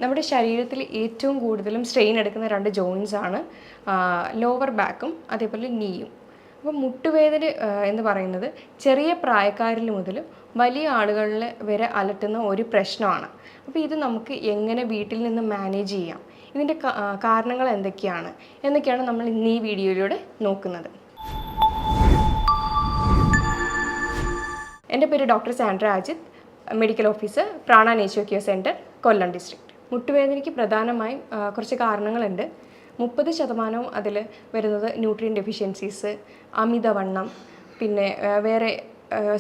നമ്മുടെ ശരീരത്തിൽ ഏറ്റവും കൂടുതലും സ്ട്രെയിൻ എടുക്കുന്ന രണ്ട് ജോയിൻസ് ആണ് ലോവർ ബാക്കും അതേപോലെ നീയും. അപ്പോൾ മുട്ടുവേദന എന്ന് പറയുന്നത് ചെറിയ പ്രായക്കാരിൽ മുതൽ വലിയ ആളുകളിൽ വരെ അലട്ടുന്ന ഒരു പ്രശ്നമാണ്. അപ്പോൾ ഇത് നമുക്ക് എങ്ങനെ വീട്ടിൽ നിന്ന് മാനേജ് ചെയ്യാം, ഇതിൻ്റെ കാരണങ്ങൾ എന്നൊക്കെയാണ് നമ്മൾ ഇന്ന് ഈ വീഡിയോയിലൂടെ നോക്കുന്നത്. എൻ്റെ പേര് doctor Sandra Ajith, medical officer Prana nature care centre, Kollam district. മുട്ടുവേദനയ്ക്ക് പ്രധാനമായും കുറച്ച് കാരണങ്ങളുണ്ട്. 30% അതിൽ വരുന്നത് ന്യൂട്രിയൻ ഡെഫിഷ്യൻസീസ്, അമിതവണ്ണം, പിന്നെ വേറെ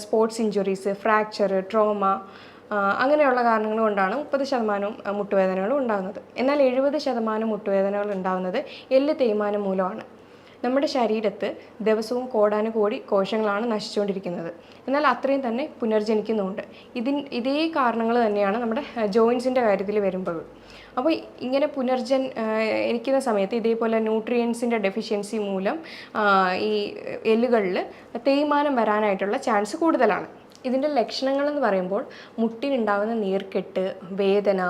സ്പോർട്സ് ഇഞ്ചുറീസ്, ഫ്രാക്ചർ, ട്രോമ, അങ്ങനെയുള്ള കാരണങ്ങൾ കൊണ്ടാണ് 30% മുട്ടുവേദനകൾ ഉണ്ടാകുന്നത്. എന്നാൽ 70% മുട്ടുവേദനകൾ ഉണ്ടാകുന്നത് എല്ല് തേയ്മാനം മൂലമാണ്. നമ്മുടെ ശരീരത്ത് ദിവസവും കോടാനുകോടി കോശങ്ങളാണ് നശിച്ചുകൊണ്ടിരിക്കുന്നത്. എന്നാൽ അത്രയും തന്നെ പുനർജനിക്കുന്നുമുണ്ട്. ഇതേ കാരണങ്ങൾ തന്നെയാണ് നമ്മുടെ ജോയിൻസിൻ്റെ കാര്യത്തിൽ വരുമ്പോൾ. അപ്പോൾ ഇങ്ങനെ എനിക്കുന്ന സമയത്ത് ഇതേപോലെ ന്യൂട്രിയൻസിൻ്റെ ഡെഫിഷ്യൻസി മൂലം ഈ എല്ലുകളിൽ തേയ്മാനം വരാനായിട്ടുള്ള ചാൻസ് കൂടുതലാണ്. ഇതിൻ്റെ ലക്ഷണങ്ങളെന്ന് പറയുമ്പോൾ മുട്ടിനുണ്ടാകുന്ന നീർക്കെട്ട്, വേദന,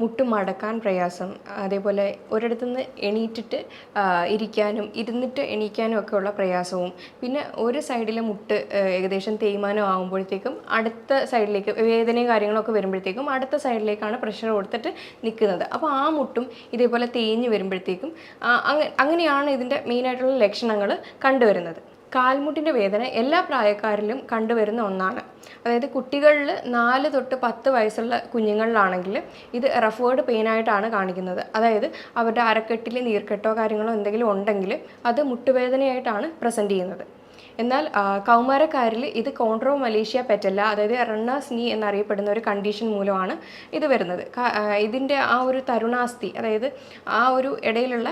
മുട്ട് മടക്കാൻ പ്രയാസം, അതേപോലെ ഒരിടത്തുനിന്ന് എണീറ്റിട്ട് ഇരിക്കാനും ഇരുന്നിട്ട് എണീക്കാനും ഒക്കെ ഉള്ള പ്രയാസവും, പിന്നെ ഒരു സൈഡിലെ മുട്ട് ഏകദേശം തേയ്മാനം ആകുമ്പോഴത്തേക്കും അടുത്ത സൈഡിലേക്ക് വേദനയും കാര്യങ്ങളൊക്കെ വരുമ്പോഴത്തേക്കും അടുത്ത സൈഡിലേക്കാണ് പ്രഷർ കൊടുത്തിട്ട് നിൽക്കുന്നത്. അപ്പോൾ ആ മുട്ടും ഇതേപോലെ തേഞ്ഞ് വരുമ്പോഴത്തേക്കും അങ്ങനെയാണ് ഇതിൻ്റെ മെയിനായിട്ടുള്ള ലക്ഷണങ്ങൾ കണ്ടുവരുന്നത്. കാൽമുട്ടിൻ്റെ വേദന എല്ലാ പ്രായക്കാരിലും കണ്ടുവരുന്ന ഒന്നാണ്. അതായത് കുട്ടികളിൽ 4 തൊട്ട് 10 വയസ്സുള്ള കുഞ്ഞുങ്ങളിലാണെങ്കിൽ ഇത് റെഫേർഡ് പെയിനായിട്ടാണ് കാണിക്കുന്നത്. അതായത് അവരുടെ അരക്കെട്ടിൽ നീർക്കെട്ടോ കാര്യങ്ങളോ എന്തെങ്കിലും ഉണ്ടെങ്കിൽ അത് മുട്ടുവേദനയായിട്ടാണ് പ്രസൻറ്റ് ചെയ്യുന്നത്. എന്നാൽ കൗമാരക്കാരിൽ ഇത് കോൺട്രോമലേഷ്യ പെറ്റല്ല, അതായത് റണ്ണേഴ്സ് നീ എന്നറിയപ്പെടുന്ന ഒരു കണ്ടീഷൻ മൂലമാണ് ഇത് വരുന്നത്. ഇതിൻ്റെ ആ ഒരു തരുണാസ്ഥി, അതായത് ആ ഒരു ഇടയിലുള്ള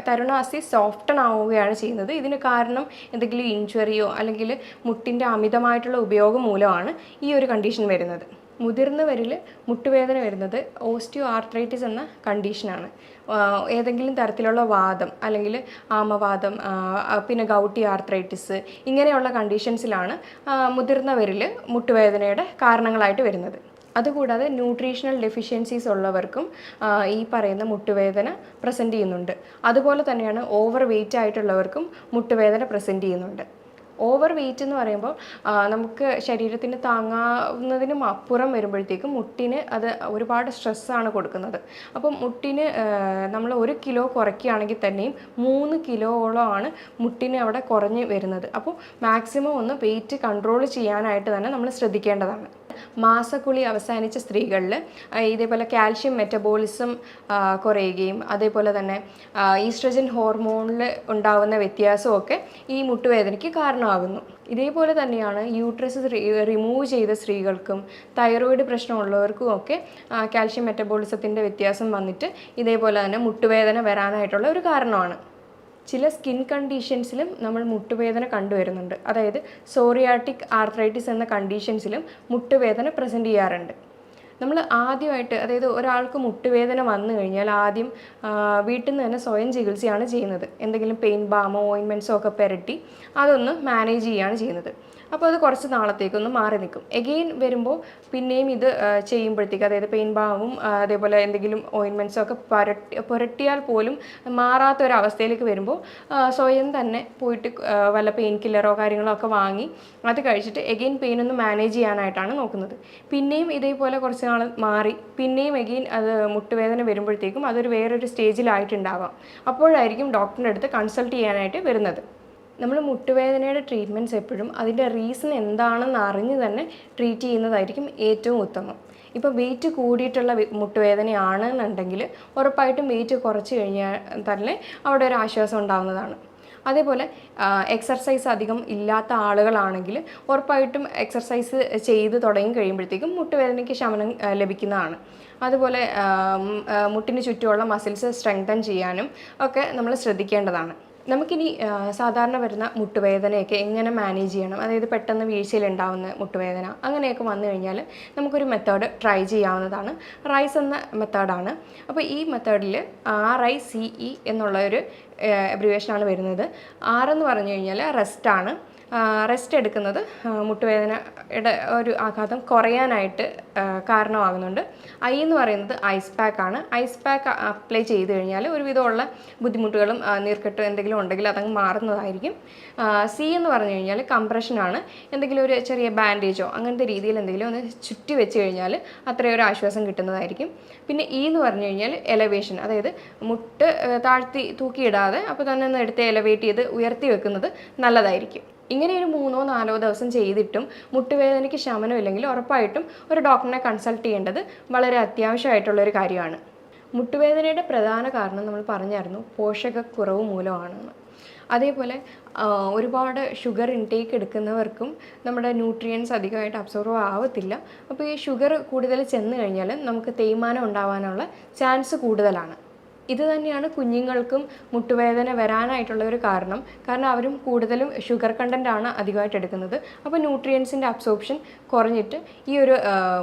തരുണാസ്ഥി സോഫ്റ്റൺ ആവുകയാണ് ചെയ്യുന്നത്. ഇതിന് കാരണം എന്തെങ്കിലും ഇഞ്ചുറിയോ അല്ലെങ്കിൽ മുട്ടിൻ്റെ അമിതമായിട്ടുള്ള ഉപയോഗം മൂലമാണ് ഈ ഒരു കണ്ടീഷൻ വരുന്നത്. മുതിർന്നവരിൽ മുട്ടുവേദന വരുന്നത് ഓസ്റ്റിയോ ആർത്രൈറ്റിസ് എന്ന കണ്ടീഷനാണ്. ഏതെങ്കിലും തരത്തിലുള്ള വാദം അല്ലെങ്കിൽ ആമവാദം, പിന്നെ ഗൗട്ടി ആർത്രൈറ്റിസ്, ഇങ്ങനെയുള്ള കണ്ടീഷൻസിലാണ് മുതിർന്നവരിൽ മുട്ടുവേദനയുടെ കാരണങ്ങളായിട്ട് വരുന്നത്. അതുകൂടാതെ ന്യൂട്രീഷണൽ ഡെഫിഷ്യൻസീസ് ഉള്ളവർക്കും ഈ പറയുന്ന മുട്ടുവേദന പ്രസൻറ്റ് ചെയ്യുന്നുണ്ട്. അതുപോലെ തന്നെയാണ് ഓവർ വെയ്റ്റ് ആയിട്ടുള്ളവർക്കും മുട്ടുവേദന പ്രസൻറ്റ് ചെയ്യുന്നുണ്ട്. ഓവർ വെയ്റ്റ് എന്ന് പറയുമ്പോൾ നമുക്ക് ശരീരത്തിന് താങ്ങാവുന്നതിനും അപ്പുറം വരുമ്പോഴത്തേക്കും മുട്ടിന് അത് ഒരുപാട് സ്ട്രെസ്സാണ് കൊടുക്കുന്നത്. അപ്പം മുട്ടിന് നമ്മൾ 1 കിലോ കുറയ്ക്കുകയാണെങ്കിൽ തന്നെയും 3 കിലോയോളമാണ് മുട്ടിന് അവിടെ കുറഞ്ഞ് വരുന്നത്. അപ്പോൾ മാക്സിമം ഒന്ന് വെയ്റ്റ് കൺട്രോൾ ചെയ്യാനായിട്ട് തന്നെ നമ്മൾ ശ്രദ്ധിക്കേണ്ടതാണ്. മാസക്കുളി അവസാനിച്ച സ്ത്രീകളിൽ ഇതേപോലെ കാൽഷ്യം മെറ്റബോളിസം കുറയുകയും അതേപോലെ തന്നെ ഈസ്ട്രജൻ ഹോർമോണിൽ ഉണ്ടാകുന്ന വ്യത്യാസമൊക്കെ ഈ മുട്ടുവേദനയ്ക്ക് കാരണമാകുന്നു. ഇതേപോലെ തന്നെയാണ് യൂട്രസ് റിമൂവ് ചെയ്ത സ്ത്രീകൾക്കും തൈറോയിഡ് പ്രശ്നമുള്ളവർക്കും ഒക്കെ കാൽഷ്യം മെറ്റബോളിസത്തിൻ്റെ വ്യത്യാസം വന്നിട്ട് ഇതേപോലെ തന്നെ മുട്ടുവേദന വരാനായിട്ടുള്ള ഒരു കാരണമാണ്. ചില സ്കിൻ കണ്ടീഷൻസിലും നമ്മൾ മുട്ടുവേദന കണ്ടുവരുന്നുണ്ട്. അതായത് സോറിയാറ്റിക് ആർത്രൈറ്റിസ് എന്ന കണ്ടീഷൻസിലും മുട്ടുവേദന പ്രസൻറ്റ് ചെയ്യാറുണ്ട്. നമ്മൾ ആദ്യമായിട്ട്, അതായത് ഒരാൾക്ക് മുട്ടുവേദന വന്നു കഴിഞ്ഞാൽ ആദ്യം വീട്ടിൽ നിന്ന് തന്നെ സ്വയം ചികിത്സയാണ് ചെയ്യുന്നത്. എന്തെങ്കിലും പെയിൻ ബാമോ ഓയിൻമെൻറ്റ്സോ ഒക്കെ പുരട്ടി അതൊന്ന് മാനേജ് ചെയ്യുകയാണ് ചെയ്യുന്നത്. അപ്പോൾ അത് കുറച്ച് നാളത്തേക്കൊന്ന് മാറി നിൽക്കും. എഗെയിൻ വരുമ്പോൾ പിന്നെയും ഇത് ചെയ്യുമ്പോഴത്തേക്ക്, അതായത് പെയിൻ ബാമും അതേപോലെ എന്തെങ്കിലും ഓയിൻമെൻറ്റ്സോ ഒക്കെ പുരട്ടിയാൽ പോലും മാറാത്തൊരവസ്ഥയിലേക്ക് വരുമ്പോൾ സ്വയം തന്നെ പോയിട്ട് വല്ല പെയിൻ കില്ലറോ കാര്യങ്ങളോ ഒക്കെ വാങ്ങി അത് കഴിച്ചിട്ട് എഗെയിൻ പെയിൻ ഒന്ന് മാനേജ് ചെയ്യാനായിട്ടാണ് നോക്കുന്നത്. പിന്നെയും ഇതേപോലെ കുറച്ച് നാൾ മാറി പിന്നെയും എഗെയിൻ അത് മുട്ടുവേദന വരുമ്പോഴത്തേക്കും അതൊരു വേറൊരു സ്റ്റേജിലായിട്ടുണ്ടാവാം. അപ്പോഴായിരിക്കും ഡോക്ടറിൻ്റെ അടുത്ത് കൺസൾട്ട് ചെയ്യാനായിട്ട് വരുന്നത്. നമ്മൾ മുട്ടുവേദനയുടെ ട്രീറ്റ്മെൻറ്റ്സ് എപ്പോഴും അതിൻ്റെ റീസൺ എന്താണെന്ന് അറിഞ്ഞ് തന്നെ ട്രീറ്റ് ചെയ്യുന്നതായിരിക്കും ഏറ്റവും ഉത്തമം. ഇപ്പോൾ വെയിറ്റ് കൂടിയിട്ടുള്ള മുട്ടുവേദനയാണെന്നുണ്ടെങ്കിൽ ഉറപ്പായിട്ടും വെയിറ്റ് കുറച്ച് കഴിഞ്ഞാൽ തന്നെ അവിടെ ഒരു ആശ്വാസം ഉണ്ടാകുന്നതാണ്. അതേപോലെ എക്സർസൈസ് അധികം ഇല്ലാത്ത ആളുകളാണെങ്കിൽ ഉറപ്പായിട്ടും എക്സർസൈസ് ചെയ്ത് തുടങ്ങി കഴിയുമ്പോഴത്തേക്കും മുട്ടുവേദനയ്ക്ക് ശമനം ലഭിക്കുന്നതാണ്. അതുപോലെ മുട്ടിന് ചുറ്റുമുള്ള മസിൽസ് സ്ട്രെങ്തൻ ചെയ്യാനും ഒക്കെ നമ്മൾ ശ്രദ്ധിക്കേണ്ടതാണ്. നമുക്കിനി സാധാരണ വരുന്ന മുട്ടുവേദനയൊക്കെ എങ്ങനെ മാനേജ് ചെയ്യണം, അതായത് പെട്ടെന്ന് വീഴ്ചയിലുണ്ടാവുന്ന മുട്ടുവേദന അങ്ങനെയൊക്കെ വന്നു കഴിഞ്ഞാൽ നമുക്കൊരു മെത്തേഡ് ട്രൈ ചെയ്യാവുന്നതാണ്. റൈസ് എന്ന മെത്തേഡാണ്. അപ്പോൾ ഈ മെത്തേഡിൽ RICE എന്നുള്ള ഒരു അബ്രിവേഷനാണ് വരുന്നത്. R എന്ന് പറഞ്ഞു കഴിഞ്ഞാൽ റെസ്റ്റാണ്, റെസ്റ്റ് എടുക്കുന്നത് മുട്ടുവേദനയുടെ ഒരു ആഘാതം കുറയാനായിട്ട് കാരണമാകുന്നുണ്ട്. ഐ എന്ന് പറയുന്നത് ഐസ് പാക്കാണ്. ഐസ് പാക്ക് അപ്ലൈ ചെയ്ത് കഴിഞ്ഞാൽ ഒരുവിധമുള്ള ബുദ്ധിമുട്ടുകളും നീർക്കെട്ട് എന്തെങ്കിലും ഉണ്ടെങ്കിൽ അതങ്ങ് മാറുന്നതായിരിക്കും. സി എന്ന് പറഞ്ഞു കഴിഞ്ഞാൽ കംപ്രഷനാണ്. എന്തെങ്കിലും ഒരു ചെറിയ ബാൻഡേജോ അങ്ങനത്തെ രീതിയിൽ എന്തെങ്കിലും ഒന്ന് ചുറ്റി വെച്ച് കഴിഞ്ഞാൽ അത്രയൊരു ആശ്വാസം കിട്ടുന്നതായിരിക്കും. പിന്നെ ഇ എന്ന് പറഞ്ഞു കഴിഞ്ഞാൽ എലവേഷൻ, അതായത് മുട്ട് താഴ്ത്തി തൂക്കിയിടാതെ അപ്പോൾ തന്നെ ഒന്ന് എടുത്ത് എലവേറ്റ് ചെയ്ത് ഉയർത്തി വെക്കുന്നത് നല്ലതായിരിക്കും. ഇങ്ങനെ ഒരു 3-4 ദിവസം ചെയ്തിട്ടും മുട്ടുവേദനയ്ക്ക് ശമനമില്ലെങ്കിൽ ഉറപ്പായിട്ടും ഒരു ഡോക്ടറിനെ കൺസൾട്ട് ചെയ്യേണ്ടത് വളരെ അത്യാവശ്യമായിട്ടുള്ളൊരു കാര്യമാണ്. മുട്ടുവേദനയുടെ പ്രധാന കാരണം നമ്മൾ പറഞ്ഞായിരുന്നു പോഷകക്കുറവ് മൂലമാണെന്ന്. അതേപോലെ ഒരുപാട് ഷുഗർ ഇൻടേക്ക് എടുക്കുന്നവർക്കും നമ്മുടെ ന്യൂട്രിയൻസ് അധികമായിട്ട് അബ്സോർവ് ആവത്തില്ല. അപ്പോൾ ഈ ഷുഗർ കൂടുതൽ ചെന്ന് കഴിഞ്ഞാൽ നമുക്ക് തേയ്മാനം ഉണ്ടാവാനുള്ള ചാൻസ് കൂടുതലാണ്. ഇത് തന്നെയാണ് കുഞ്ഞുങ്ങൾക്കും മുട്ടുവേദന വരാനായിട്ടുള്ള ഒരു കാരണം അവരും കൂടുതലും ഷുഗർ കണ്ടൻ്റാണ് അധികമായിട്ട് എടുക്കുന്നത്. അപ്പോൾ ന്യൂട്രിയൻസിൻ്റെ അബ്സോർപ്ഷൻ കുറഞ്ഞിട്ട് ഈ ഒരു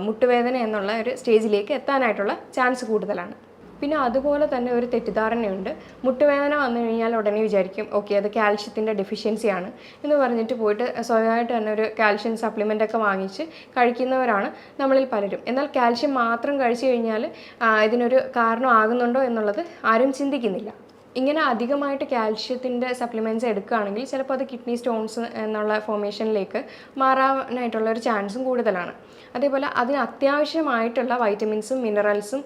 മുട്ടുവേദന എന്നുള്ള ഒരു സ്റ്റേജിലേക്ക് എത്താനായിട്ടുള്ള ചാൻസ് കൂടുതലാണ്. പിന്നെ അതുപോലെ തന്നെ ഒരു തെറ്റിദ്ധാരണയുണ്ട്, മുട്ടുവേദന വന്നു കഴിഞ്ഞാൽ ഉടനെ വിചാരിക്കും ഓക്കെ അത് കാൽഷ്യത്തിൻ്റെ ഡെഫിഷ്യൻസിയാണ് എന്ന് പറഞ്ഞിട്ട് പോയിട്ട് സ്വയമായിട്ട് തന്നെ ഒരു കാൽഷ്യം സപ്ലിമെൻ്റൊക്കെ വാങ്ങിച്ച് കഴിക്കുന്നവരാണ് നമ്മളിൽ പലരും. എന്നാൽ കാൽഷ്യം മാത്രം കഴിച്ചു കഴിഞ്ഞാൽ ഇതിനൊരു കാരണമാകുന്നുണ്ടോ എന്നുള്ളത് ആരും ചിന്തിക്കുന്നില്ല. ഇങ്ങനെ അധികമായിട്ട് കാൽഷ്യത്തിൻ്റെ സപ്ലിമെൻറ്റ്സ് എടുക്കുകയാണെങ്കിൽ ചിലപ്പോൾ അത് കിഡ്നി സ്റ്റോൺസ് എന്നുള്ള ഫോർമേഷനിലേക്ക് മാറാനായിട്ടുള്ള ഒരു ചാൻസും കൂടുതലാണ്. അതേപോലെ അതിന് അത്യാവശ്യമായിട്ടുള്ള വൈറ്റമിൻസും മിനറൽസും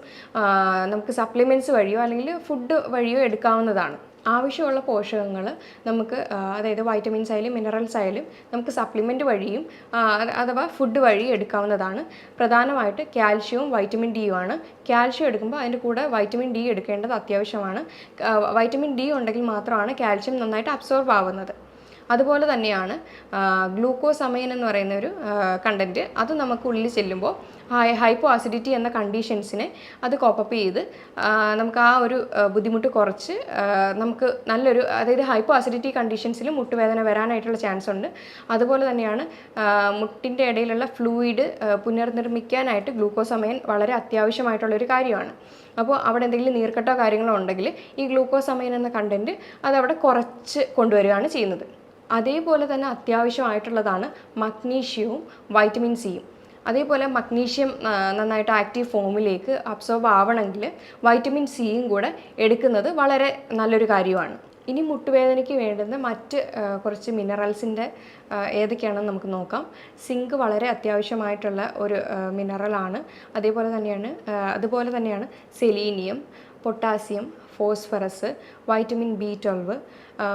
നമുക്ക് സപ്ലിമെൻറ്റ്സ് വഴിയോ അല്ലെങ്കിൽ ഫുഡ് വഴിയോ എടുക്കാവുന്നതാണ്. ആവശ്യമുള്ള പോഷകങ്ങൾ നമുക്ക് അതായത് വൈറ്റമിൻസ് ആയാലും മിനറൽസ് ആയാലും നമുക്ക് സപ്ലിമെൻറ്റ് വഴിയും അഥവാ ഫുഡ് വഴി എടുക്കാവുന്നതാണ്. പ്രധാനമായിട്ട് കാൽഷ്യവും വൈറ്റമിൻ ഡിയുമാണ്. കാൽഷ്യം എടുക്കുമ്പോൾ അതിൻ്റെ കൂടെ വൈറ്റമിൻ ഡി എടുക്കേണ്ടത് അത്യാവശ്യമാണ്. വൈറ്റമിൻ ഡി ഉണ്ടെങ്കിൽ മാത്രമാണ് കാൽഷ്യം നന്നായിട്ട് അബ്സോർബ് ആവുന്നത്. അതുപോലെ തന്നെയാണ് ഗ്ലൂക്കോസമൈൻ എന്ന് പറയുന്ന ഒരു കണ്ടൻറ്റ്, അത് നമുക്ക് ഉള്ളിൽ ചെല്ലുമ്പോൾ ഹൈപ്പോ അസിഡിറ്റി എന്ന കണ്ടീഷൻസിനെ അത് കോപ്പപ്പ് ചെയ്ത് നമുക്ക് ആ ഒരു ബുദ്ധിമുട്ട് കുറച്ച് നമുക്ക് നല്ലൊരു, അതായത് ഹൈപ്പോ അസിഡിറ്റി കണ്ടീഷൻസിൽ മുട്ടുവേദന വരാനായിട്ടുള്ള ചാൻസ് ഉണ്ട്. അതുപോലെ തന്നെയാണ് മുട്ടിൻ്റെ ഇടയിലുള്ള ഫ്ലൂയിഡ് പുനർനിർമ്മിക്കാനായിട്ട് ഗ്ലൂക്കോസമൈൻ വളരെ അത്യാവശ്യമായിട്ടുള്ളൊരു കാര്യമാണ്. അപ്പോൾ അവിടെ എന്തെങ്കിലും നീർക്കെട്ടോ കാര്യങ്ങളോ ഉണ്ടെങ്കിൽ ഈ ഗ്ലൂക്കോസമൈൻ എന്ന കണ്ടൻറ്റ് അതവിടെ കുറച്ച് കൊണ്ടുവരികയാണ് ചെയ്യുന്നത്. അതേപോലെ തന്നെ അത്യാവശ്യമായിട്ടുള്ളതാണ് മഗ്നീഷ്യവും വൈറ്റമിൻ സിയും. അതേപോലെ മഗ്നീഷ്യം നന്നായിട്ട് ആക്റ്റീവ് ഫോമിലേക്ക് അബ്സോർബ് ആവണമെങ്കിൽ വൈറ്റമിൻ സിയും കൂടെ എടുക്കുന്നത് വളരെ നല്ലൊരു കാര്യമാണ്. ഇനി മുട്ടുവേദനയ്ക്ക് വേണ്ടുന്ന മറ്റ് കുറച്ച് മിനറൽസിൻ്റെ ഏതൊക്കെയാണെന്ന് നമുക്ക് നോക്കാം. സിങ്ക് വളരെ അത്യാവശ്യമായിട്ടുള്ള ഒരു മിനറലാണ്. അതുപോലെ തന്നെയാണ് selenium, potassium, phosphorus, vitamin B12,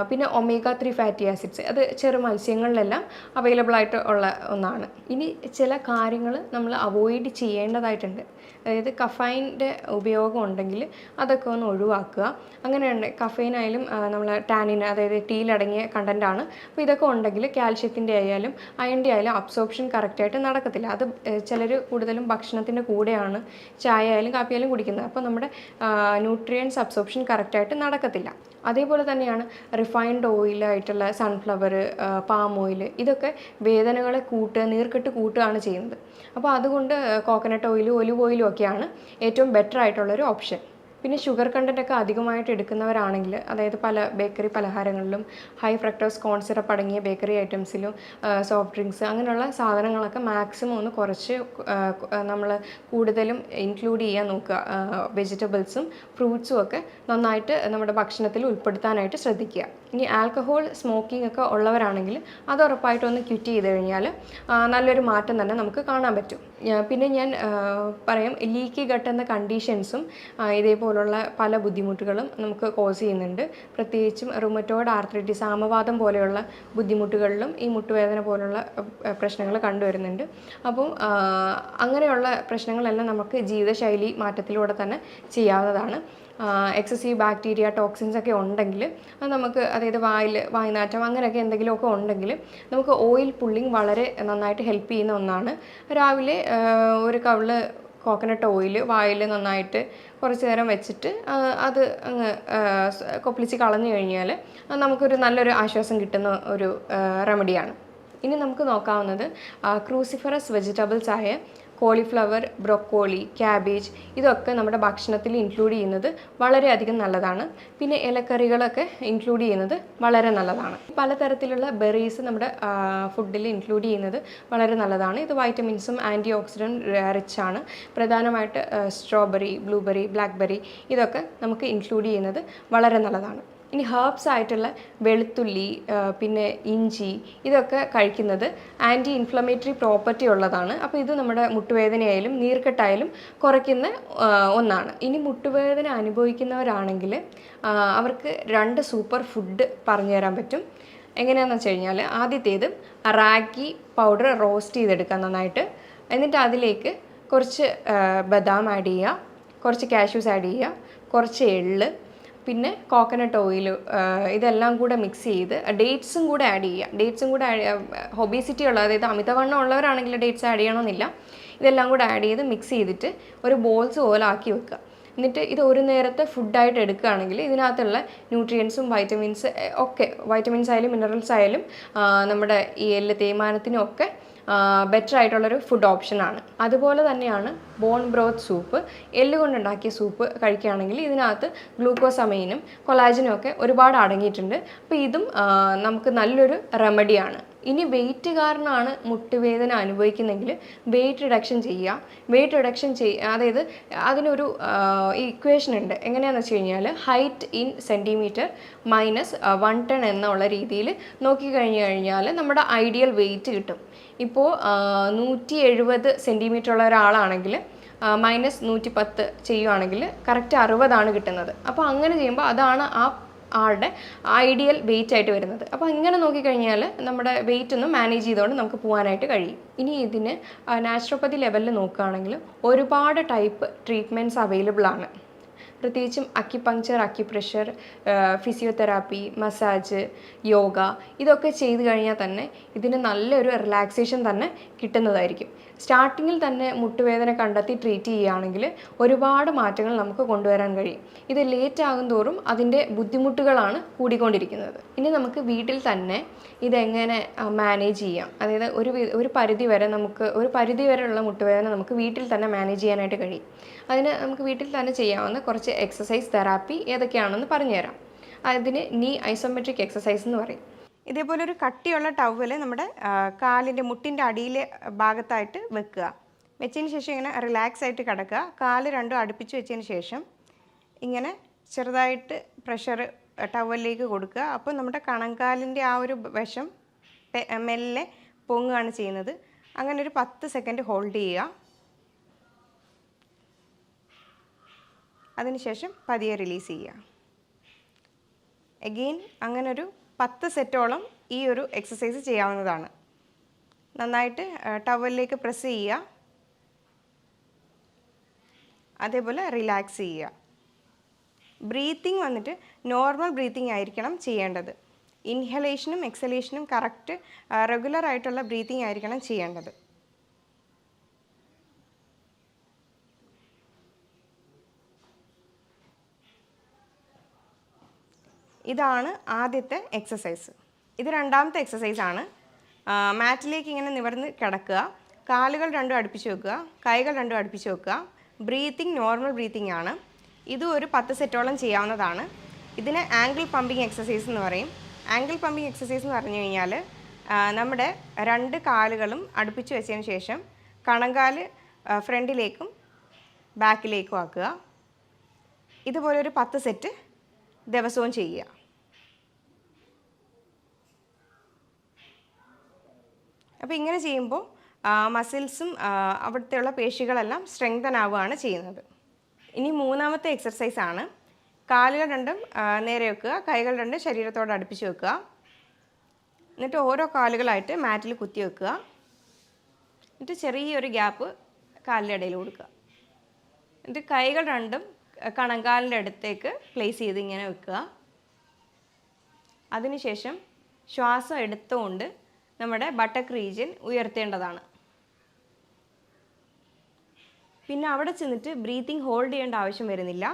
പിന്നെ ഒമേഗ 3 ഫാറ്റി ആസിഡ്സ്. അത് ചെറു മത്സ്യങ്ങളിലെല്ലാം അവൈലബിൾ ആയിട്ട് ഉള്ള ഒന്നാണ്. ഇനി ചില കാര്യങ്ങൾ നമ്മൾ അവോയ്ഡ് ചെയ്യേണ്ടതായിട്ടുണ്ട്. അതായത് കഫൈൻ്റെ ഉപയോഗം ഉണ്ടെങ്കിൽ അതൊക്കെ ഒന്ന് ഒഴിവാക്കുക. അങ്ങനെയുണ്ട് കഫൈനായാലും നമ്മൾ ടാനിൻ, അതായത് ടീയിലടങ്ങിയ കണ്ടൻ്റാണ്. അപ്പോൾ ഇതൊക്കെ ഉണ്ടെങ്കിൽ കാൽഷ്യത്തിൻ്റെ ആയാലും അയണിൻ്റെ ആയാലും അബ്സോർപ്ഷൻ കറക്റ്റായിട്ട് നടക്കത്തില്ല. അത് ചിലർ കൂടുതലും ഭക്ഷണത്തിൻ്റെ കൂടെയാണ് ചായ ആയാലും കാപ്പി ആയാലും കുടിക്കുന്നത്. അപ്പോൾ നമ്മുടെ ന്യൂട്രിയൻസ് അബ്സോർപ്ഷൻ കറക്റ്റായിട്ട് നടക്കത്തില്ല. അതേപോലെ തന്നെയാണ് റിഫൈൻഡ് ഓയിലായിട്ടുള്ള സൺഫ്ലവർ, പാം ഓയിൽ, ഇതൊക്കെ വേദനകളെ നീർക്കെട്ട് കൂട്ടുകയാണ് ചെയ്യുന്നത്. അപ്പോൾ അതുകൊണ്ട് കോക്കനട്ട് ഓയിലും ഒലിവ് ഓയിലും ഒക്കെയാണ് ഏറ്റവും ബെറ്റർ ആയിട്ടുള്ളൊരു ഓപ്ഷൻ. പിന്നെ ഷുഗർ കണ്ടൻറ്റൊക്കെ അധികമായിട്ട് എടുക്കുന്നവരാണെങ്കിൽ, അതായത് പല ബേക്കറി പലഹാരങ്ങളിലും ഹൈ ഫ്രക്ടോസ് കോൺ സിറപ്പ് അടങ്ങിയ ബേക്കറി ഐറ്റംസിലും സോഫ്റ്റ് ഡ്രിങ്ക്സ് അങ്ങനെയുള്ള സാധനങ്ങളൊക്കെ മാക്സിമം ഒന്ന് കുറച്ച് നമ്മൾ കൂടുതലും ഇൻക്ലൂഡ് ചെയ്യാൻ നോക്കുക. വെജിറ്റബിൾസും ഫ്രൂട്ട്സും ഒക്കെ നന്നായിട്ട് നമ്മുടെ ഭക്ഷണത്തിൽ ഉൾപ്പെടുത്താനായിട്ട് ശ്രദ്ധിക്കുക. ഇനി ആൽക്കഹോൾ സ്മോക്കിംഗ് ഒക്കെ ഉള്ളവരാണെങ്കിൽ അത് ഉറപ്പായിട്ടൊന്ന് ക്വിറ്റ് ചെയ്ത് കഴിഞ്ഞാൽ നല്ലൊരു മാറ്റം തന്നെ നമുക്ക് കാണാൻ പറ്റും. പിന്നെ ഞാൻ പറയാം, ലീക്കി ഗട്ട് എന്ന കണ്ടീഷൻസും ഇതേപോലുള്ള പല ബുദ്ധിമുട്ടുകളും നമുക്ക് കോസ് ചെയ്യുന്നുണ്ട്. പ്രത്യേകിച്ചും റുമറ്റോയ്ഡ് ആർത്രൈറ്റിസ്, ആമവാദം പോലെയുള്ള ബുദ്ധിമുട്ടുകളിലും ഈ മുട്ടുവേദന പോലുള്ള പ്രശ്നങ്ങൾ കണ്ടുവരുന്നുണ്ട്. അപ്പം അങ്ങനെയുള്ള പ്രശ്നങ്ങളെല്ലാം നമുക്ക് ജീവിതശൈലി മാറ്റത്തിലൂടെ തന്നെ ചെയ്യാവുന്നതാണ്. എക്സസീവ് ബാക്ടീരിയ ടോക്സിൻസ് ഒക്കെ ഉണ്ടെങ്കിൽ അത് നമുക്ക്, അതായത് വായ്നാറ്റം അങ്ങനെയൊക്കെ എന്തെങ്കിലുമൊക്കെ ഉണ്ടെങ്കിൽ നമുക്ക് ഓയിൽ പുള്ളിങ് വളരെ നന്നായിട്ട് ഹെൽപ്പ് ചെയ്യുന്ന ഒന്നാണ്. രാവിലെ ഒരു കവിള് കോക്കനട്ട് ഓയിൽ വായിൽ നന്നായിട്ട് കുറച്ച് നേരം വെച്ചിട്ട് അത് അങ്ങ് കൊപ്പിളിച്ച് കളഞ്ഞു കഴിഞ്ഞാൽ നമുക്കൊരു നല്ലൊരു ആശ്വാസം കിട്ടുന്ന ഒരു റെമഡിയാണ്. ഇനി നമുക്ക് നോക്കാവുന്നത് ക്രൂസിഫറസ് വെജിറ്റബിൾസ് ആയ കോളിഫ്ലവർ, ബ്രൊക്കോളി, ക്യാബേജ് ഇതൊക്കെ നമ്മുടെ ഭക്ഷണത്തിൽ ഇൻക്ലൂഡ് ചെയ്യുന്നത് വളരെയധികം നല്ലതാണ്. പിന്നെ ഇലക്കറികളൊക്കെ ഇൻക്ലൂഡ് ചെയ്യുന്നത് വളരെ നല്ലതാണ്. പലതരത്തിലുള്ള ബെറീസ് നമ്മുടെ ഫുഡിൽ ഇൻക്ലൂഡ് ചെയ്യുന്നത് വളരെ നല്ലതാണ്. ഇത് വൈറ്റമിൻസും ആൻറ്റി ഓക്സിഡൻറ്റ് റിച്ച് ആണ്. പ്രധാനമായിട്ട് സ്ട്രോബെറി, ബ്ലൂബെറി, ബ്ലാക്ക്ബെറി ഇതൊക്കെ നമുക്ക് ഇൻക്ലൂഡ് ചെയ്യുന്നത് വളരെ നല്ലതാണ്. ഇനി ഹെർബ്സ് ആയിട്ടുള്ള വെളുത്തുള്ളി, പിന്നെ ഇഞ്ചി ഇതൊക്കെ കഴിക്കുന്നത് ആൻറ്റി ഇൻഫ്ലമേറ്ററി പ്രോപ്പർട്ടി ഉള്ളതാണ്. അപ്പോൾ ഇത് നമ്മുടെ മുട്ടുവേദനയായാലും നീർക്കെട്ടായാലും കുറയ്ക്കുന്ന ഒന്നാണ്. ഇനി മുട്ടുവേദന അനുഭവിക്കുന്നവരാണെങ്കിൽ അവർക്ക് 2 സൂപ്പർ ഫുഡ് പറഞ്ഞു തരാൻ പറ്റും. എങ്ങനെയാണെന്ന് വെച്ച് കഴിഞ്ഞാൽ, ആദ്യത്തേത് റാഗി പൗഡർ റോസ്റ്റ് ചെയ്തെടുക്കുക നന്നായിട്ട്. എന്നിട്ട് അതിലേക്ക് കുറച്ച് ബദാം ആഡ് ചെയ്യുക, കുറച്ച് കാഷ്യൂസ് ആഡ് ചെയ്യുക, കുറച്ച് എള്ള്, പിന്നെ കോക്കനട്ട് ഓയിൽ, ഇതെല്ലാം കൂടെ മിക്സ് ചെയ്ത് ഡേറ്റ്സും കൂടെ ആഡ് ചെയ്യുക. ഡേറ്റ്സും കൂടെ ഒബീസിറ്റി ഉള്ള, അതായത് അമിതവണ്ണം ഉള്ളവരാണെങ്കിൽ ഡേറ്റ്സ് ആഡ് ചെയ്യണമെന്നില്ല. ഇതെല്ലാം കൂടെ ആഡ് ചെയ്ത് മിക്സ് ചെയ്തിട്ട് ഒരു ബോൾസ് പോലെ ആക്കി വെക്കുക. എന്നിട്ട് ഇത് ഒരു നേരത്തെ ഫുഡായിട്ട് എടുക്കുകയാണെങ്കിൽ ഇതിനകത്തുള്ള ന്യൂട്രിയൻസും വൈറ്റമിൻസ് ആയാലും മിനറൽസ് ആയാലും നമ്മുടെ ഈ എല്ല് തേയ്മാനത്തിനും ഒക്കെ ബെറ്റർ ആയിട്ടുള്ളൊരു ഫുഡ് ഓപ്ഷനാണ്. അതുപോലെ തന്നെയാണ് ബോൺ ബ്രോത്ത് സൂപ്പ്. എല്ല് കൊണ്ടുണ്ടാക്കിയ സൂപ്പ് കഴിക്കുകയാണെങ്കിൽ ഇതിനകത്ത് ഗ്ലൂക്കോസമൈനും കൊളാജനും ഒക്കെ ഒരുപാട് അടങ്ങിയിട്ടുണ്ട്. അപ്പോൾ ഇതും നമുക്ക് നല്ലൊരു റെമഡിയാണ്. ഇനി വെയിറ്റ് കാരണമാണ് മുട്ടുവേദന അനുഭവിക്കുന്നെങ്കിൽ വെയിറ്റ് റിഡക്ഷൻ ചെയ്യുക. വെയിറ്റ് റിഡക്ഷൻ അതായത് അതിനൊരു ഇക്വേഷൻ ഉണ്ട്. എങ്ങനെയാണെന്ന് വെച്ച് കഴിഞ്ഞാൽ, height in centimetre minus 1 ton എന്നുള്ള രീതിയിൽ നോക്കിക്കഴിഞ്ഞു കഴിഞ്ഞാൽ നമ്മുടെ ഐഡിയൽ വെയിറ്റ് കിട്ടും. ഇപ്പോൾ 170 സെൻറ്റിമീറ്റർ ഉള്ള ഒരാളാണെങ്കിൽ മൈനസ് 110 ചെയ്യുവാണെങ്കിൽ കറക്റ്റ് 60 കിട്ടുന്നത്. അപ്പോൾ അങ്ങനെ ചെയ്യുമ്പോൾ അതാണ് ആ ആളുടെ ഐഡിയൽ വെയിറ്റ് ആയിട്ട് വരുന്നത്. അപ്പോൾ ഇങ്ങനെ നോക്കിക്കഴിഞ്ഞാൽ നമ്മുടെ വെയിറ്റ് ഒന്ന് മാനേജ് ചെയ്തുകൊണ്ട് നമുക്ക് പോകാനായിട്ട് കഴിയും. ഇനി ഇതിന് നാച്ചുറോപ്പതി ലെവലിൽ നോക്കുകയാണെങ്കിൽ ഒരുപാട് ടൈപ്പ് ട്രീറ്റ്മെൻറ്റ്സ് അവൈലബിൾ ആണ്. പ്രത്യേകിച്ചും acupuncture, acupressure, physiotherapy, massage, yoga ഇതൊക്കെ ചെയ്ത് കഴിഞ്ഞാൽ തന്നെ ഇതിന് നല്ലൊരു റിലാക്സേഷൻ തന്നെ കിട്ടുന്നതായിരിക്കും. സ്റ്റാർട്ടിങ്ങിൽ തന്നെ മുട്ടുവേദന കണ്ടെത്തി ട്രീറ്റ് ചെയ്യുകയാണെങ്കിൽ ഒരുപാട് മാറ്റങ്ങൾ നമുക്ക് കൊണ്ടുവരാൻ കഴിയും. ഇത് ലേറ്റ് ആകും തോറും അതിൻ്റെ ബുദ്ധിമുട്ടുകളാണ് കൂടിക്കൊണ്ടിരിക്കുന്നത്. ഇനി നമുക്ക് വീട്ടിൽ തന്നെ ഇതെങ്ങനെ മാനേജ് ചെയ്യാം, അതായത് ഒരു പരിധി വരെയുള്ള മുട്ടുവേദന നമുക്ക് വീട്ടിൽ തന്നെ മാനേജ് ചെയ്യാനായിട്ട് കഴിയും. അതിന് നമുക്ക് വീട്ടിൽ തന്നെ ചെയ്യാവുന്ന കുറച്ച് എക്സസൈസ് തെറാപ്പി ഏതൊക്കെയാണെന്ന് പറഞ്ഞുതരാം. അതിന് നീ ഐസോമെട്രിക് എക്സസൈസ് എന്ന് പറയും. ഇതേപോലെ ഒരു കട്ടിയുള്ള ടവല് നമ്മുടെ കാലിൻ്റെ മുട്ടിൻ്റെ അടിയിലെ ഭാഗത്തായിട്ട് വെക്കുക. വെച്ചതിന് ശേഷം ഇങ്ങനെ റിലാക്സ് ആയിട്ട് കിടക്കുക. കാല് രണ്ടും അടുപ്പിച്ച് വെച്ചതിന് ശേഷം ഇങ്ങനെ ചെറുതായിട്ട് പ്രഷർ ടവലിലേക്ക് കൊടുക്കുക. അപ്പോൾ നമ്മുടെ കണങ്കാലിൻ്റെ ആ ഒരു വശം മെല്ലെ പൊങ്ങുകയാണ് ചെയ്യുന്നത്. അങ്ങനെ ഒരു 10 സെക്കൻഡ് ഹോൾഡ് ചെയ്യുക. അതിനുശേഷം പതിയെ റിലീസ് ചെയ്യുക. എഗെയിൻ അങ്ങനെ ഒരു 10 സെറ്റോളം ഈ ഒരു എക്സസൈസ് ചെയ്യാവുന്നതാണ്. നന്നായിട്ട് ടവലിലേക്ക് പ്രസ് ചെയ്യുക. അതേപോലെ റിലാക്സ് ചെയ്യുക. ബ്രീത്തിങ് വന്നിട്ട് നോർമൽ ബ്രീത്തിങ് ആയിരിക്കണം ചെയ്യേണ്ടത്. ഇൻഹലേഷനും എക്സലേഷനും കറക്റ്റ് റെഗുലർ ആയിട്ടുള്ള ബ്രീത്തിങ് ആയിരിക്കണം ചെയ്യേണ്ടത്. ഇതാണ് ആദ്യത്തെ എക്സസൈസ്. ഇത് രണ്ടാമത്തെ എക്സസൈസാണ്. മാറ്റിലേക്ക് ഇങ്ങനെ നിവർന്ന് കിടക്കുക. കാലുകൾ രണ്ടും അടുപ്പിച്ച് വെക്കുക, കൈകൾ രണ്ടും അടുപ്പിച്ച് വെക്കുക. ബ്രീത്തിങ് നോർമൽ ബ്രീത്തിങ് ആണ്. ഇതും ഒരു 10 സെറ്റോളം ചെയ്യാവുന്നതാണ്. ഇതിന് ആംഗിൾ പമ്പിങ് എക്സസൈസ് എന്ന് പറയും. ആംഗിൾ പമ്പിങ് എക്സസൈസ് എന്ന് പറഞ്ഞു കഴിഞ്ഞാൽ നമ്മുടെ 2 കാലുകളും അടുപ്പിച്ച് വെച്ചതിന് ശേഷം കണങ്കാല് ഫ്രണ്ടിലേക്കും ബാക്കിലേക്കും ആക്കുക. ഇതുപോലെ ഒരു 10 സെറ്റ് ദിവസവും ചെയ്യുക. അപ്പോൾ ഇങ്ങനെ ചെയ്യുമ്പോൾ മസിൽസും അവിടുത്തെയുള്ള പേശികളെല്ലാം സ്ട്രെങ്തൻ ആവുകയാണ് ചെയ്യുന്നത്. ഇനി മൂന്നാമത്തെ എക്സർസൈസാണ്. കാലുകൾ രണ്ടും നേരെ വെക്കുക, കൈകൾ രണ്ടും ശരീരത്തോട് അടുപ്പിച്ച് വെക്കുക. എന്നിട്ട് ഓരോ കാലുകളായിട്ട് മാറ്റിൽ കുത്തി വെക്കുക. എന്നിട്ട് ചെറിയൊരു ഗ്യാപ്പ് കാലിൻ്റെ ഇടയിൽ കൊടുക്കുക. എന്നിട്ട് കൈകൾ രണ്ടും കണങ്കാലിൻ്റെ അടുത്തേക്ക് പ്ലേസ് ചെയ്ത് ഇങ്ങനെ വെക്കുക. അതിനുശേഷം ശ്വാസം എടുത്തുകൊണ്ട് നമ്മുടെ ബട്ടക്ക് റീജിയൻ ഉയർത്തേണ്ടതാണ്. പിന്നെ അവിടെ ചെന്നിട്ട് ബ്രീത്തിങ് ഹോൾഡ് ചെയ്യേണ്ട ആവശ്യം വരുന്നില്ല.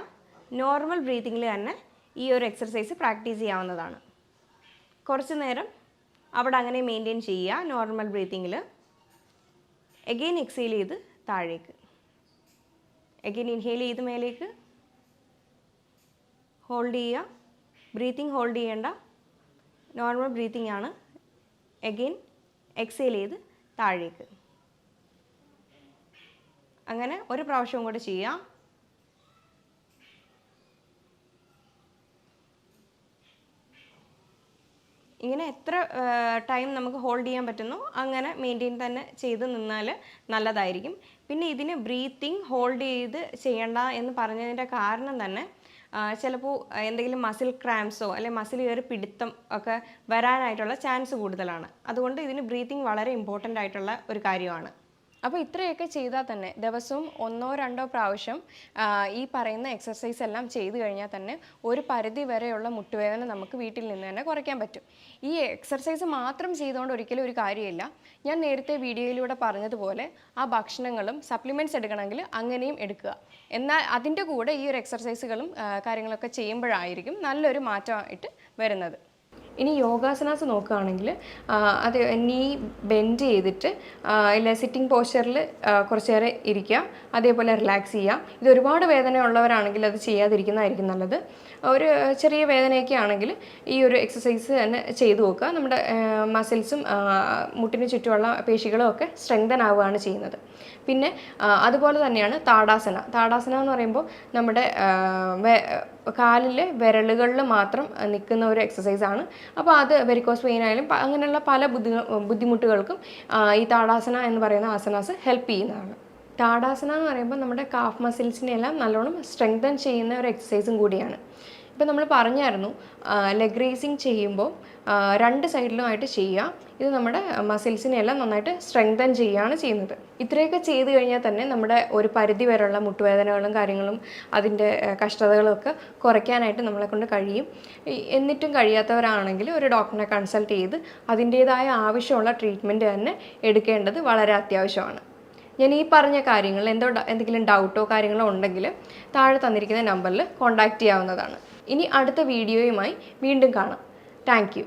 നോർമൽ ബ്രീത്തിങ്ങിൽ തന്നെ ഈ ഒരു എക്സർസൈസ് പ്രാക്ടീസ് ചെയ്യാവുന്നതാണ്. കുറച്ച് നേരം അവിടെ അങ്ങനെ മെയിൻറ്റെയിൻ ചെയ്യുക നോർമൽ ബ്രീത്തിങ്ങിൽ. എഗെയിൻ എക്സെയിൽ ചെയ്ത് താഴേക്ക്. അഗെയിൻ ഇൻഹേൽ ചെയ്ത് മേലേക്ക്, ഹോൾഡ് ചെയ്യുക. ബ്രീത്തിങ് ഹോൾഡ് ചെയ്യേണ്ട, നോർമൽ ബ്രീത്തിങ് ആണ്. അഗെയിൻ എക്സേൽ ചെയ്ത് താഴേക്ക്. അങ്ങനെ ഒരു പ്രാവശ്യം കൂടെ ചെയ്യാം. ഇങ്ങനെ എത്ര ടൈം നമുക്ക് ഹോൾഡ് ചെയ്യാൻ പറ്റുന്നോ അങ്ങനെ മെയിൻറ്റെയിൻ തന്നെ ചെയ്ത് നിന്നാൽ നല്ലതായിരിക്കും. പിന്നെ ഇതിന് ബ്രീത്തിങ് ഹോൾഡ് ചെയ്ത് ചെയ്യണ്ട എന്ന് പറഞ്ഞതിൻ്റെ കാരണം തന്നെ ചിലപ്പോൾ എന്തെങ്കിലും മസിൽ ക്രാംസോ അല്ലെങ്കിൽ മസിൽ കയറി പിടുത്തം ഒക്കെ വരാനായിട്ടുള്ള ചാൻസ് കൂടുതലാണ്. അതുകൊണ്ട് ഇതിന് ബ്രീത്തിങ് വളരെ ഇമ്പോർട്ടൻ്റ് ആയിട്ടുള്ള ഒരു കാര്യമാണ്. അപ്പോൾ ഇത്രയൊക്കെ ചെയ്താൽ തന്നെ ദിവസവും 1-2 പ്രാവശ്യം ഈ പറയുന്ന എക്സർസൈസ് എല്ലാം ചെയ്തു കഴിഞ്ഞാൽ തന്നെ ഒരു പരിധി വരെയുള്ള മുട്ടുവേദന നമുക്ക് വീട്ടിൽ നിന്ന് തന്നെ കുറയ്ക്കാൻ പറ്റും. ഈ എക്സർസൈസ് മാത്രം ചെയ്തുകൊണ്ട് ഒരിക്കലും ഒരു കാര്യമില്ല. ഞാൻ നേരത്തെ വീഡിയോയിലൂടെ പറഞ്ഞതുപോലെ ആ ഭക്ഷണങ്ങളും സപ്ലിമെൻറ്റ്സ് എടുക്കണമെങ്കിൽ അങ്ങനെയും എടുക്കുക. എന്നാൽ അതിൻ്റെ കൂടെ ഈ ഒരു എക്സർസൈസുകളും കാര്യങ്ങളൊക്കെ ചെയ്യുമ്പോഴായിരിക്കും നല്ലൊരു മാറ്റമായിട്ട് വരുന്നത്. ഇനി യോഗാസനാസ് നോക്കുകയാണെങ്കിൽ അത് നീ ബെൻഡ് ചെയ്തിട്ട് ഇല്ല സിറ്റിംഗ് പോസ്ചറിൽ കുറച്ച് നേരം ഇരിക്കുക, അതേപോലെ റിലാക്സ് ചെയ്യുക. ഇത് ഒരുപാട് വേദന ഉള്ളവരാണെങ്കിൽ അത് ചെയ്യാതിരിക്കുന്നതായിരിക്കും നല്ലത്. ഒരു ചെറിയ വേദനയൊക്കെ ആണെങ്കിൽ ഈ ഒരു എക്സസൈസ് തന്നെ ചെയ്തു നോക്കുക. നമ്മുടെ മസിൽസും മുട്ടിന് ചുറ്റുമുള്ള പേശികളും ഒക്കെ സ്ട്രെങ്തൻ ആവുകയാണ് ചെയ്യുന്നത്. പിന്നെ അതുപോലെ തന്നെയാണ് താടാസന. താടാസന എന്ന് പറയുമ്പോൾ നമ്മുടെ കാലിലെ വിരലുകളിൽ മാത്രം നിൽക്കുന്ന ഒരു എക്സസൈസാണ്. അപ്പോൾ അത് വെരിക്കോസ് വെയിൻ ആയാലും അങ്ങനെയുള്ള പല ബുദ്ധിമുട്ടുകൾക്കും ഈ താടാസന എന്ന് പറയുന്ന ആസനാസ് ഹെൽപ്പ് ചെയ്യുന്നതാണ്. താടാസന എന്ന് പറയുമ്പോൾ നമ്മുടെ കാഫ് മസിൽസിനെല്ലാം നല്ലോണം സ്ട്രെങ്തൻ ചെയ്യുന്ന ഒരു എക്സസൈസും കൂടിയാണ്. ഇപ്പോൾ നമ്മൾ പറഞ്ഞായിരുന്നു ലെഗ് റേസിങ് ചെയ്യുമ്പോൾ 2 സൈഡിലുമായിട്ട് ചെയ്യുക. ഇത് നമ്മുടെ മസിൽസിനെല്ലാം നന്നായിട്ട് സ്ട്രെങ്തൻ ചെയ്യുകയാണ് ചെയ്യുന്നത്. ഇത്രയൊക്കെ ചെയ്ത് കഴിഞ്ഞാൽ തന്നെ നമ്മുടെ ഒരു പരിധി വരെയുള്ള മുട്ടുവേദനകളും കാര്യങ്ങളും അതിൻ്റെ കഷ്ടതകളും ഒക്കെ കുറയ്ക്കാനായിട്ട് നമ്മളെ കൊണ്ട് കഴിയും. എന്നിട്ടും കഴിയാത്തവരാണെങ്കിൽ ഒരു ഡോക്ടറിനെ കൺസൾട്ട് ചെയ്ത് അതിൻ്റേതായ ആവശ്യമുള്ള ട്രീറ്റ്മെൻറ്റ് തന്നെ എടുക്കേണ്ടത് വളരെ അത്യാവശ്യമാണ്. ഞാൻ ഈ പറഞ്ഞ കാര്യങ്ങൾ എന്തെങ്കിലും ഡൗട്ടോ കാര്യങ്ങളോ ഉണ്ടെങ്കിൽ താഴെ തന്നിരിക്കുന്ന നമ്പറിൽ കോൺടാക്റ്റ് ചെയ്യാവുന്നതാണ്. ഇനി അടുത്ത വീഡിയോയുമായി വീണ്ടും കാണാം. Thank you.